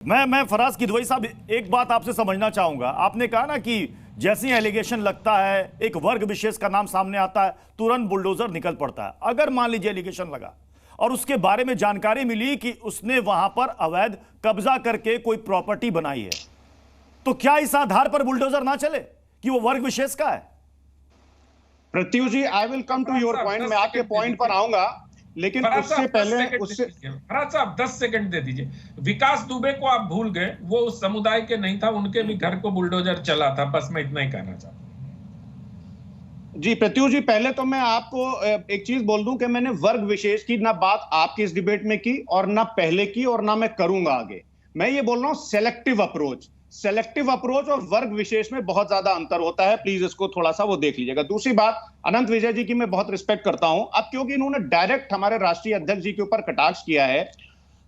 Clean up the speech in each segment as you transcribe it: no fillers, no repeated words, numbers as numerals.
मैं फराज किदवई साहब एक बात आपसे समझना चाहूंगा। आपने कहा ना कि जैसे ही एलिगेशन लगता है, एक वर्ग विशेष का नाम सामने आता है, तुरंत बुलडोजर निकल पड़ता है। अगर मान लीजिए एलिगेशन लगा और उसके बारे में जानकारी मिली कि उसने वहां पर अवैध कब्जा करके कोई प्रॉपर्टी बनाई है, तो क्या इस आधार पर बुलडोजर ना चले कि वो वर्ग विशेष का है? Pratyush ji, I will come to your point. मैं आपके पॉइंट पर आऊंगा, लेकिन उससे पहले फराज साहब 10 सेकंड दे दीजिए। विकास दुबे को आप भूल गए, वो उस समुदाय के नहीं था, उनके भी घर को बुलडोजर चला था। बस मैं इतना ही कहना चाहता हूं। जी प्रत्युष जी, पहले तो मैं आपको एक चीज बोल दूं कि मैंने वर्ग विशेष की ना बात आपकी इस डिबेट में की और ना पहले की और ना मैं करूंगा आगे। मैं ये बोल रहा हूं सेलेक्टिव अप्रोच और वर्ग विशेष में बहुत ज्यादा अंतर होता है। प्लीज इसको थोड़ा सा वो देख लीजिएगा। दूसरी बात, अनंत विजय जी की मैं बहुत रिस्पेक्ट करता हूं। अब क्योंकि इन्होंने डायरेक्ट हमारे राष्ट्रीय अध्यक्ष जी के ऊपर कटाक्ष किया है,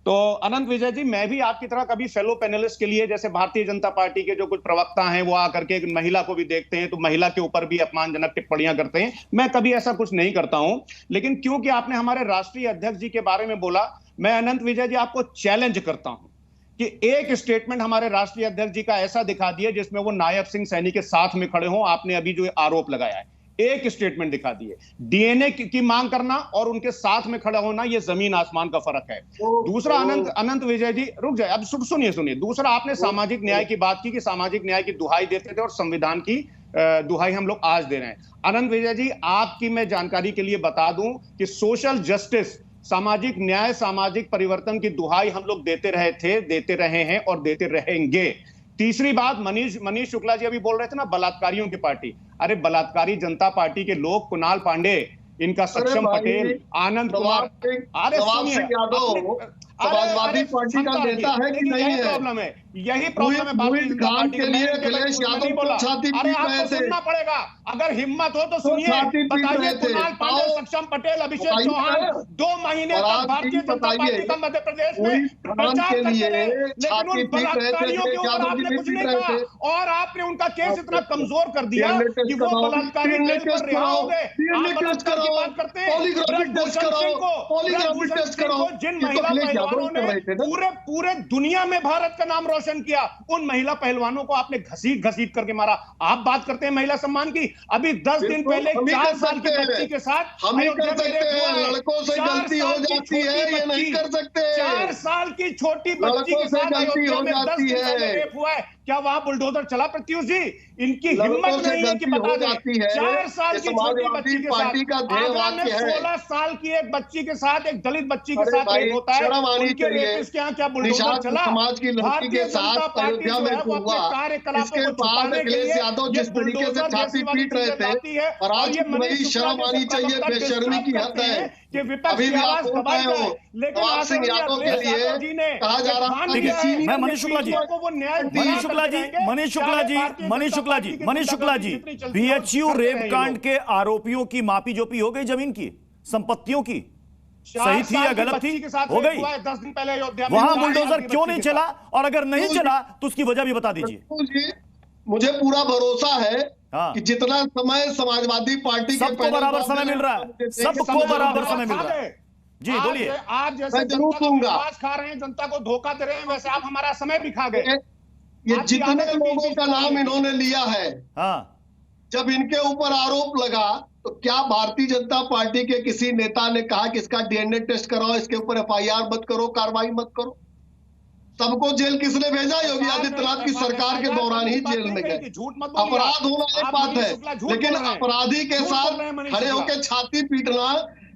तो अनंत विजय जी, मैं भी आपकी तरह कभी फेलो पैनलिस्ट के लिए, जैसे भारतीय जनता पार्टी के जो कुछ प्रवक्ता हैं वो आकर के एक महिला को भी देखते हैं तो महिला के ऊपर भी अपमानजनक टिप्पणियां करते हैं, मैं कभी ऐसा कुछ नहीं करता हूं। लेकिन क्योंकि आपने हमारे राष्ट्रीय अध्यक्ष जी के बारे में बोला, मैं अनंत विजय जी आपको चैलेंज करता हूं कि एक स्टेटमेंट हमारे राष्ट्रीय अध्यक्ष जी का ऐसा दिखा दिए जिसमें वो नायब सिंह सैनी के साथ में खड़े हों। आपने अभी जो आरोप लगाया है, एक स्टेटमेंट दिखा दिए। डीएनए की मांग करना और उनके साथ में खड़ा होना, ये जमीन आसमान का फर्क है। दूसरा, अनंत विजय जी रुक जाए, अब सुनिए। दूसरा, आपने सामाजिक न्याय की बात की कि सामाजिक न्याय की दुहाई देते थे और संविधान की दुहाई हम लोग आज दे रहे हैं। अनंत विजय जी, आपकी मैं जानकारी के लिए बता दूं कि सोशल जस्टिस, सामाजिक न्याय, सामाजिक परिवर्तन की दुहाई हम लोग देते रहे थे, देते रहे हैं और देते रहेंगे। तीसरी बात, मनीष शुक्ला जी अभी बोल रहे थे ना बलात्कारियों की पार्टी। अरे बलात्कारी जनता पार्टी के लोग, कुणाल पांडे, इनका सक्षम पटेल, आनंद कुमार, अरे समाजवादी पार्टी का नेता है कि नहीं है? प्रॉब्लम है, यही प्रॉब्लम है भारतीय जनता पार्टी के लिए। अखिलेश यादव को छाती पीट रहे थे। सुनना पड़ेगा, अगर हिम्मत हो तो सुनिए। बताइए, कुणाल पांडे, सक्षम पटेल, अभिषेक चौहान 2 महीने तक भारतीय जनता पार्टी का मध्य प्रदेश में प्रचार करते रहे, लेकिन उन बलात्कारियों के ऊपर आपने कुछ नहीं कहा और आपने उनका केस इतना कमजोर कर दिया कि वो बलात्कारी जेल पर रिहा हो गए। आप बलात्कार की बात करते हैं, जिन महिला पहलवानों ने पूरे दुनिया में भारत का नाम रोशन किया, उन महिला पहलवानों को आपने घसीट करके मारा। आप बात करते हैं महिला सम्मान की। अभी 10 दिन पहले 4 साल की बच्ची के साथ हम नहीं कर सकते, लड़कों से गलती हो जाती है, ये नहीं कर सकते। 4 साल की छोटी बच्ची के साथ गलती हो जाती है, रेप हुआ है। क्या वहां बुलडोजर चला प्रत्युष जी? इनकी हिम्मत नहीं है कि बता दें। 4 साल की छोटी बच्ची के साथ, 16 साल की एक बच्ची के साथ, एक दलित बच्ची के साथ रेप होता है। उनके रेपिस्ट के यहाँ क्या बुलडोजर चला? समाज की लड़की के साथ अयोध्या में हुआ, इसके बाद अखिलेश यादव जिस तरीके से छाती पीट रहे थे, और आज वही शर्म आनी चाहिए, बेशर्मी की हद है। अभी भी आप बोल रहे हो नवाब सिंह यादव के लिए कहा जा रहा है। मैं मनीष शुक्ला जी, बीएचयू रेप कांड के आरोपियों की मापी जोपी हो गई, जमीन की, संपत्तियों की, सही थी या गलत थी, हो गई? 10 दिन पहले वहां बुलडोजर क्यों नहीं चला, और अगर नहीं चला तो उसकी वजह भी बता दीजिए। मुझे पूरा भरोसा है कि जितना समय समाजवादी पार्टी के सबको बराबर समय मिल रहा है, सबको बराबर समय मिल रहा है। जी बोलिए। आप जैसे जरूर दूंगा, खा रहे हैं, जनता को धोखा दे रहे हैं, वैसे आप हमारा समय भी खा गए। ये जितने लोगों का नाम इन्होंने लिया है, जब इनके ऊपर आरोप लगा तो क्या भारतीय जनता पार्टी के किसी नेता ने कहा कि इसका डीएनए टेस्ट कराओ, इसके ऊपर एफआईआर मत करो, कार्रवाई मत करो? सबको जेल किसने भेजा? योगी आदित्यनाथ की सरकार के दौरान ही जेल में गए। अपराध होना एक बात है, लेकिन अपराधी के साथ खड़े होकर छाती पीटना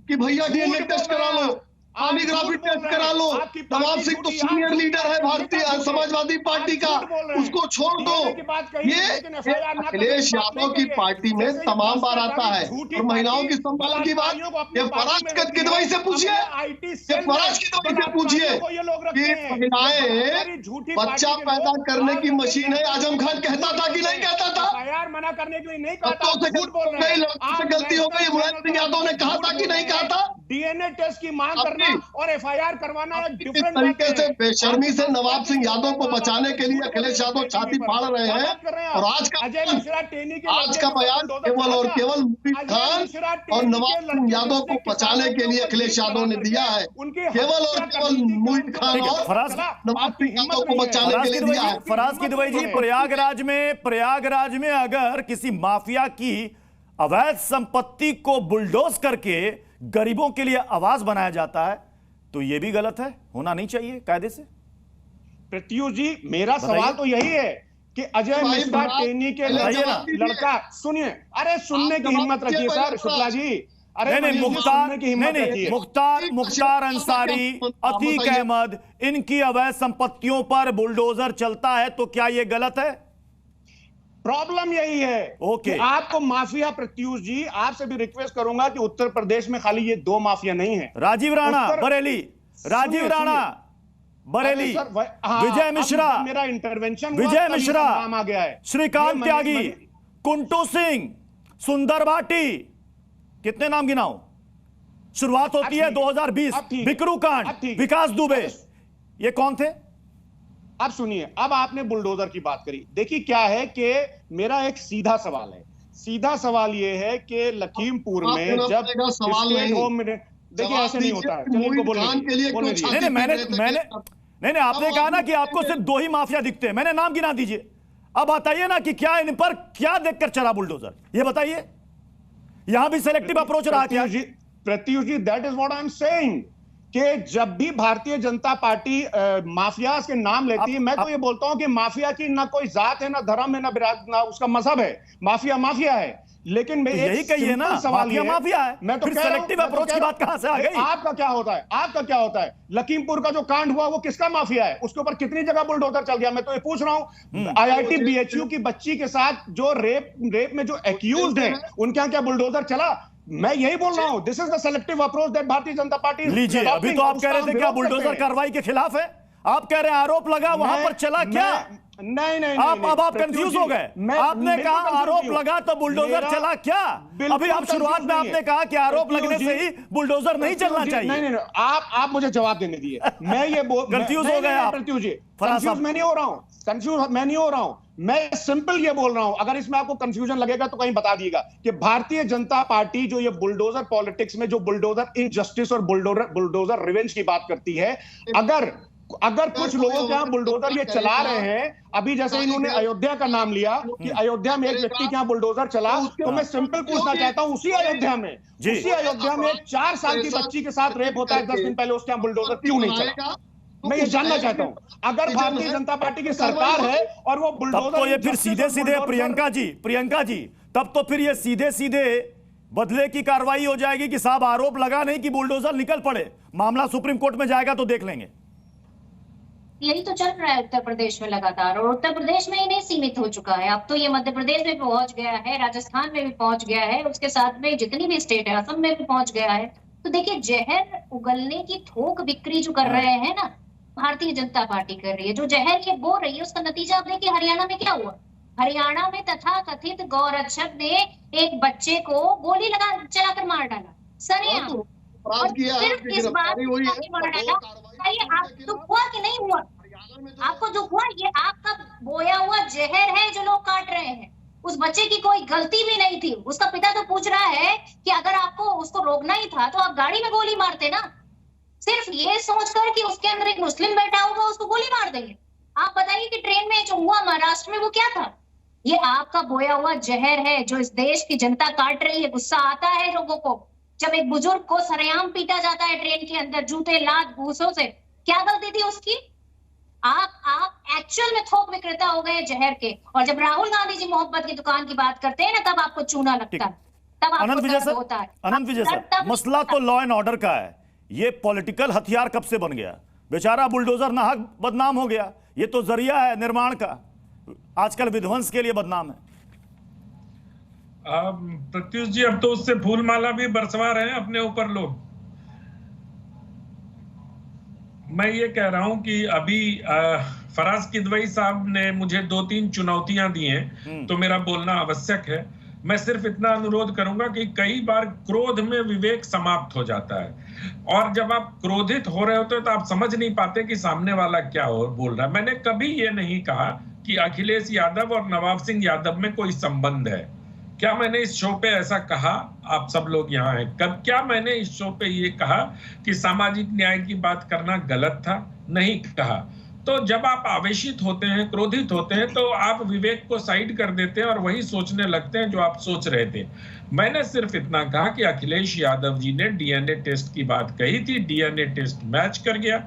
कि भैया डीएनए टेस्ट करा लो, पॉलीग्राफी टेस्ट करा लो। नवाब सिंह तो सीनियर लीडर है भारतीय समाजवादी पार्टी का, उसको छोड़ दो। ये अखिलेश यादव की पार्टी में तमाम बार आता है। और महिलाओं की सम्मान की बात, ये फराज किदवई से पूछिए, ये फराज किदवई से पूछिए कि महिलाएं बच्चा पैदा करने की मशीन है। आजम खान कहता था कि नहीं कहता था? मना करने के लिए नहीं कहता, गलती हो गई, मुलायम सिंह यादव ने कहा था कि नहीं कहा था? डीएनए टेस्ट की मांग करना और एफआईआर करवाना एक डिफरेंट तरीके से बेशर्मी से नवाब सिंह यादव को बचाने के लिए अखिलेश यादव छाती फाड़ रहे हैं। और आज का बयान केवल और केवल मुबीन खान और नवाब सिंह यादव को बचाने के लिए अखिलेश यादव ने दिया है। केवल और केवल मुबीन खान और नवाब सिंह यादव को बचाने के लिए दिया है। फराज किदवई जी, प्रयागराज में अगर किसी माफिया की अवैध संपत्ति को बुलडोज करके गरीबों के लिए आवाज बनाया जाता है तो यह भी गलत है, होना नहीं चाहिए कायदे से। प्रत्युष जी, मेरा सवाल तो यही है कि अजय मिश्रा टेनी के लड़का, सुनिए, अरे सुनने की हिम्मत रखिए सर शुक्ला जी। अरे नहीं, मुख्तार अंसारी, अतीक अहमद, इनकी अवैध संपत्तियों पर बुलडोजर चलता है तो क्या यह गलत है? प्रॉब्लम यही है कि आपको माफिया, प्रत्युष जी आपसे भी रिक्वेस्ट करूंगा कि उत्तर प्रदेश में खाली ये 2 माफिया नहीं है। राजीव राणा बरेली, विजय मिश्रा, मेरा इंटरवेंशन, विजय मिश्रा, नाम आ गया है, श्रीकांत त्यागी, कुंटू सिंह, सुंदर भाटी, कितने नाम गिनाऊं? शुरुआत होती है 2020, बिकरू कांड, विकास दुबे, ये कौन थे? अब सुनिए, अब आपने बुलडोजर की बात करी। देखिए क्या है कि मेरा एक सीधा सवाल है, सीधा सवाल यह है कि लखीमपुर में जब स्टेट होम में, देखिए ऐसे नहीं होता है, चलिए इनको बोलने नहीं, आपने कहा ना कि आपको सिर्फ 2 ही माफिया दिखते हैं, मैंने नाम गिना दीजिए। अब बताइए ना कि क्या इन पर क्या देखकर चला बुलडोजर, ये बताइए। यहां भी सिलेक्टिव अप्रोच रहा क्या? Pratyush ji, that is what I am saying कि जब भी भारतीय जनता पार्टी माफिया के नाम लेती है, मैं तो ये बोलता हूं कि माफिया की ना कोई जात है, ना धर्म है, ना उसका मजहब है, माफिया माफिया है। लेकिन मैं यही कहिए ना, सवाल माफिया है, मैं तो सेलेक्टिव अप्रोच की बात कहां से आ गई? आपका क्या होता है? लखीमपुर का जो कांड हुआ वो किसका माफिया है? उसके ऊपर कितनी जगह बुलडोजर चल गया? मैं तो ये पूछ रहा हूं, IIT BHU की बच्ची के साथ जो रेप में जो एक्यूज्ड है, उनके यहां क्या बुलडोजर चला? मैं यही बोल रहा हूं, this is the selective approach that Bharatiya Janata party. लीजिए, अभी तो आप कह रहे थे क्या बुलडोजर कार्रवाई के खिलाफ है, आप कह रहे हैं आरोप लगा वहां पर चला क्या? नहीं, आप कंफ्यूज हो गए। आपने कहा आरोप लगा तो बुलडोजर चला क्या? अभी आप शुरुआत में आपने कहा कि आरोप लगने से ही बुलडोजर नहीं चलना चाहिए। नहीं, आप मुझे जवाब देने दिए। मैं ये कंफ्यूज हो गए आप। प्रत्युष जी, कंफ्यूज मैं नहीं हो रहा हूं, मैं सिंपल ये बोल रहा हूं। अगर इसमें आपको कंफ्यूजन लगेगा तो कहीं बता दिएगा कि भारतीय जनता पार्टी जो ये बुलडोजर पॉलिटिक्स में जो बुलडोजर इनजस्टिस और बुलडोजर रिवेंज की बात करती है, अगर कुछ लोगों के यहाँ बुलडोजर ये चला रहे हैं, अभी जैसे इन्होंने अयोध्या का नाम लिया कि अयोध्या में एक व्यक्ति के यहाँ बुलडोजर चला, तो मैं सिंपल पूछना चाहता हूँ, उसी अयोध्या में एक 4 साल की बच्ची के साथ रेप होता है 10 दिन पहले, उसके यहाँ बुलडोजर क्यों नहीं चला? मैं ये जानना चाहता हूँ। अगर भारतीय जनता पार्टी की सरकार है और वो बुलडोजर, तो ये फिर सीधे प्रियंका जी, तब तो फिर ये सीधे बदले की कार्रवाई हो जाएगी कि साहब आरोप लगा नहीं कि बुलडोजर निकल पड़े, मामला सुप्रीम कोर्ट में जाएगा तो देख लेंगे। यही तो चल रहा है उत्तर प्रदेश में लगातार, और उत्तर प्रदेश में ही नहीं सीमित हो चुका है, अब तो ये मध्य प्रदेश में पहुंच गया है, राजस्थान में भी पहुंच गया है, उसके साथ में जितनी भी स्टेट है, असम में भी पहुंच गया है। तो देखिए, जहर उगलने की थोक बिक्री जो कर रहे हैं ना, भारतीय जनता पार्टी कर रही है, जो जहर ये बो रही है, उसका नतीजा आप देखिए हरियाणा में क्या हुआ। हरियाणा में तथाकथित गौरक्षक ने एक बच्चे को गोली चलाकर मार डाला, सरेआम, और सिर्फ इस बात मार डाला। आप दुख हुआ कि नहीं हुआ? आपको दुख हुआ? ये आपका बोया हुआ जहर है जो लोग काट रहे हैं। उस बच्चे की कोई गलती भी नहीं थी। उसका पिता तो पूछ रहा है कि अगर आपको उसको रोकना ही था तो आप गाड़ी में गोली मारते ना, सिर्फ ये सोचकर कि उसके अंदर एक मुस्लिम बैठा होगा उसको गोली मार देंगे। आप बताइए कि ट्रेन में जो हुआ महाराष्ट्र में वो क्या था? ये आपका बोया हुआ जहर है जो इस देश की जनता काट रही है। गुस्सा आता है लोगों को जब एक बुजुर्ग को सरेआम पीटा जाता है ट्रेन के अंदर, जूते लात घूसों से। क्या गलती थी उसकी? आप एक्चुअल में थोक विक्रेता हो गए जहर के। और जब राहुल गांधी जी मोहब्बत की दुकान की बात करते हैं ना, तब आपको चूना लगता है, तब आपको दर्द होता है। अनंत विजय सर, मसला तो लॉ एंड ऑर्डर का है, ये पॉलिटिकल हथियार कब से बन गया? बेचारा बुलडोजर नाहक बदनाम हो गया, ये तो जरिया है निर्माण का, आजकल विध्वंस के लिए बदनाम है। प्रत्युष जी, अब तो उससे फूल माला भी बरसवा रहे हैं अपने ऊपर लोग। मैं ये कह रहा हूं कि अभी फराज किदवई साहब ने मुझे 2-3 चुनौतियां दी हैं, तो मेरा बोलना आवश्यक है। मैं सिर्फ इतना अनुरोध करूंगा कि कई बार क्रोध में विवेक समाप्त हो जाता है और जब आप क्रोधित हो रहे होते हो तो आप समझ नहीं पाते कि सामने वाला क्या बोल रहा है। मैंने कभी ये नहीं कहा कि अखिलेश यादव और नवाब सिंह यादव में कोई संबंध है। क्या मैंने इस शो पे ऐसा कहा? आप सब लोग यहाँ हैं, कब क्या मैंने इस शो पे ये कहा कि सामाजिक न्याय की बात करना गलत था? नहीं कहा। तो जब आप आवेशित होते हैं, क्रोधित होते हैं, तो आप विवेक को साइड कर देते हैं और वही सोचने लगते हैं जो आप सोच रहे थे। मैंने सिर्फ इतना कहा कि अखिलेश यादव जी ने डीएनए टेस्ट की बात कही थी, डीएनए टेस्ट मैच कर गया।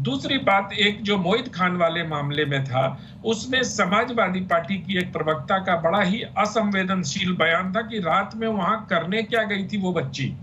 दूसरी बात, एक जो मोहित खान वाले मामले में था, उसमें समाजवादी पार्टी की एक प्रवक्ता का बड़ा ही असंवेदनशील बयान था कि रात में वहां करने क्या गई थी वो बच्ची।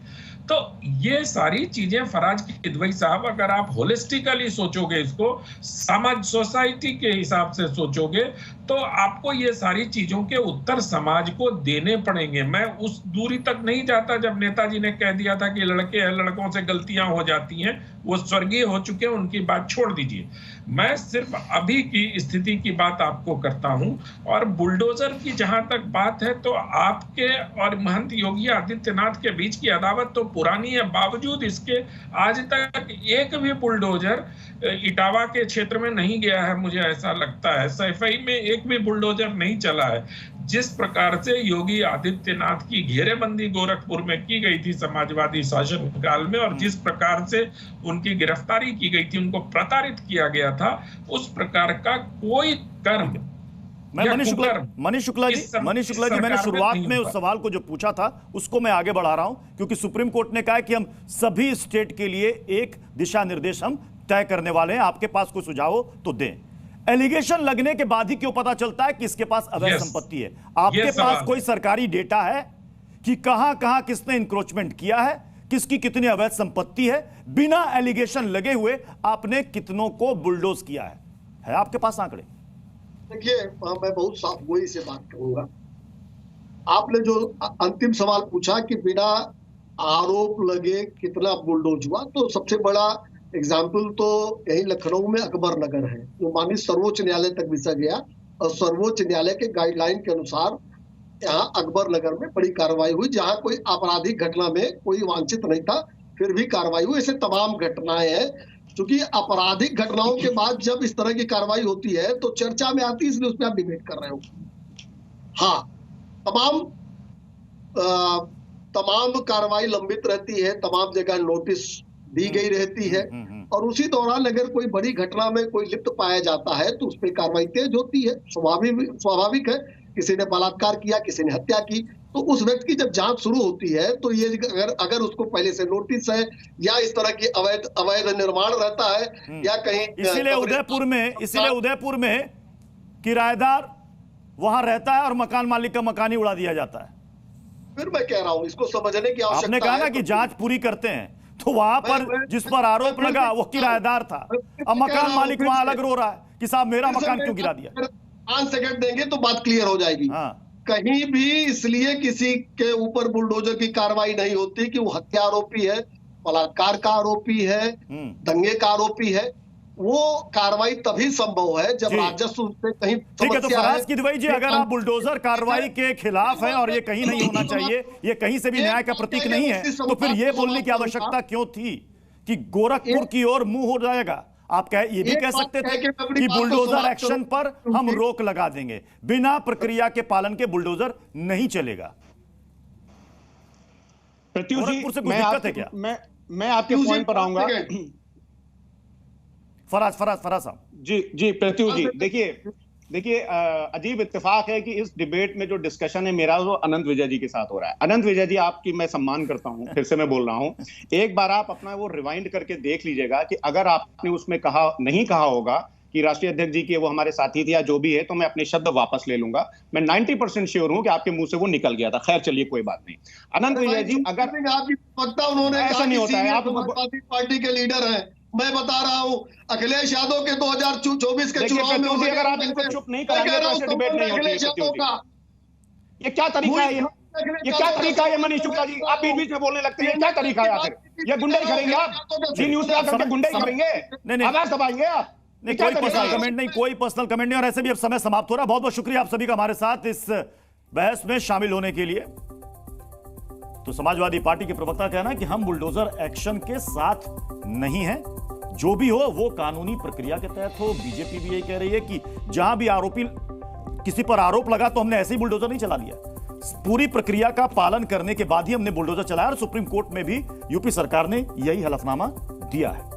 तो ये सारी चीजें फराज किदवई साहब, अगर आप होलिस्टिकली सोचोगे, इसको समाज सोसाइटी के हिसाब से सोचोगे, तो आपको ये सारी चीजों के उत्तर समाज को देने पड़ेंगे। मैं उस दूरी तक नहीं जाता जब नेताजी ने कह दिया था कि लड़के हैं, लड़कों से गलतियां हो जाती हैं, वो स्वर्गीय हो चुके हैं, उनकी बात छोड़ दीजिए। मैं सिर्फ अभी की स्थिति की बात आपको करता हूं। और बुलडोजर की जहां तक बात है, तो आपके और महंत योगी आदित्यनाथ के बीच की अदावत तो पुरानी है। बावजूद इसके आज तक एक भी बुलडोजर इटावा के क्षेत्र में नहीं गया है, मुझे ऐसा लगता है। सैफई में एक भी बुलडोजर नहीं चला है। जिस प्रकार से योगी आदित्यनाथ की घेरेबंदी गोरखपुर में की गई थी समाजवादी शासनकाल में, और जिस प्रकार से उनकी गिरफ्तारी की गई थी, उनको प्रताड़ित किया गया था, उस प्रकार का कोई कर्म। मनीष शुक्ला जी, मैंने शुरुआत में उस सवाल को जो पूछा था उसको मैं आगे बढ़ा रहा हूं, क्योंकि सुप्रीम कोर्ट ने कहा है कि हम सभी स्टेट के लिए एक दिशा निर्देश हम तय करने वाले हैं। आपके पास कोई सुझाव हो तो दें। एलिगेशन लगने के बाद ही क्यों पता चलता है कि इसके पास अवैध संपत्ति है? आपके पास कोई सरकारी डेटा है कि कहां कहां किसने इंक्रोचमेंट किया है, किसकी कितनी अवैध संपत्ति है? बिना एलिगेशन लगे हुए आपने कितनों को बुलडोज किया है आपके पास आंकड़े? देखिए, मैं बहुत साफ गोई से बात करूंगा। आपने जो अंतिम सवाल पूछा कि बिना आरोप लगे कितना बुलडोज हुआ, तो सबसे बड़ा एग्जाम्पल तो यही लखनऊ में अकबर नगर है, जो माननीय सर्वोच्च न्यायालय तक विचा गया, और सर्वोच्च न्यायालय के गाइडलाइन के अनुसार यहाँ अकबर नगर में बड़ी कार्रवाई हुई, जहाँ कोई आपराधिक घटना में कोई वांछित नहीं था, फिर भी कार्रवाई हुई। ऐसे तमाम घटनाएं हैं। क्योंकि आपराधिक घटनाओं के बाद जब इस तरह की कार्रवाई होती है तो चर्चा में आती है, इसलिए उसमें आप डिबेट कर रहे हो। हाँ, तमाम कार्रवाई लंबित रहती है, तमाम जगह नोटिस दी गई रहती है, और उसी दौरान अगर कोई बड़ी घटना में कोई लिप्त पाया जाता है तो उस पर कार्रवाई तेज होती है। स्वाभाविक है, किसी ने बलात्कार किया, किसी ने हत्या की, तो उस व्यक्ति की जब जांच शुरू होती है तो ये अगर उसको पहले से नोटिस है या इस तरह की अवैध निर्माण रहता है या कहीं, इसीलिए उदयपुर में किराएदार वहां रहता है और मकान मालिक का मकान ही उड़ा दिया जाता है। फिर मैं कह रहा हूं, इसको समझने की आवश्यकता है। आपने कहा ना कि जांच पूरी करते हैं, तो वहां पर जिस पर आरोप लगा वो किराएदार था, अब मकान मालिक वहां अलग रो रहा है कि साहब मेरा मकान क्यों गिरा दिया। 5 सेकंड देंगे तो बात क्लियर हो जाएगी। कहीं भी इसलिए किसी के ऊपर बुलडोजर की कार्रवाई नहीं होती कि वो हत्या आरोपी है, बलात्कार का आरोपी है, दंगे का आरोपी है। वो कार्रवाई तभी संभव है जब राजस्व से कहीं ठीक है। तो फराज किदवई जी, अगर आप बुलडोजर कार्रवाई के खिलाफ हैं और ये कहीं नहीं होना चाहिए, ये कहीं से भी न्याय का प्रतीक नहीं है, तो फिर ये बोलने की आवश्यकता क्यों थी कि गोरखपुर की ओर मुंह हो जाएगा? आप ये भी कह सकते थे कि बुलडोजर एक्शन पर हम रोक लगा देंगे, बिना प्रक्रिया के पालन के बुलडोजर नहीं चलेगा। गोरखपुर से कोई दिक्कत है क्या? मैं आपके पॉइंट पर आऊंगा। फराज साहब जी प्रत्युष जी, देखिए अजीब इत्तेफाक है कि इस डिबेट में जो डिस्कशन है मेरा वो अनंत विजय जी के साथ हो रहा है। अनंत विजय जी, आपकी मैं सम्मान करता हूं, फिर से मैं बोल रहा हूं, एक बार आप अपना वो रिवाइंड करके देख लीजिएगा कि अगर आपने उसमें नहीं कहा होगा कि राष्ट्रीय अध्यक्ष जी के वो हमारे साथी थे या जो भी है, तो मैं अपने शब्द वापस ले लूंगा। मैं 90% श्योर हूं कि आपके मुंह से वो निकल गया था। खैर चलिए, कोई बात नहीं। अनंत विजय जी, अगर आपकी वक्ता उन्होंने ऐसा नहीं होता है, आप पार्टी के लीडर हैं, मैं बता रहा हूं अखिलेश यादव के 2024 के चुनाव में अगर आप इनको चुप नहीं कराएंगे तो ऐसे डिबेट नहीं होती। ये क्या तरीका है? ये क्या तरीका है मनीष शुक्ला जी? आप बीच बीच में बोलने लगते हैं, क्या तरीका है आखिर? ये गुंडे करेंगे आप? जी न्यूज़ पे आकर गुंडे करेंगे, आवाज दबाएंगे आप? कोई पर्सनल कमेंट नहीं, और ऐसे भी अब समय समाप्त हो रहा है। बहुत बहुत शुक्रिया आप सभी का हमारे साथ इस बहस में शामिल होने के लिए। तो समाजवादी पार्टी के प्रवक्ता का कहना है कि हम बुलडोजर एक्शन के साथ नहीं हैं, जो भी हो वो कानूनी प्रक्रिया के तहत हो। बीजेपी भी यही कह रही है कि जहां भी आरोपी किसी पर आरोप लगा तो हमने ऐसे ही बुलडोजर नहीं चला लिया, पूरी प्रक्रिया का पालन करने के बाद ही हमने बुलडोजर चलाया। और सुप्रीम कोर्ट में भी यूपी सरकार ने यही हलफनामा दिया है।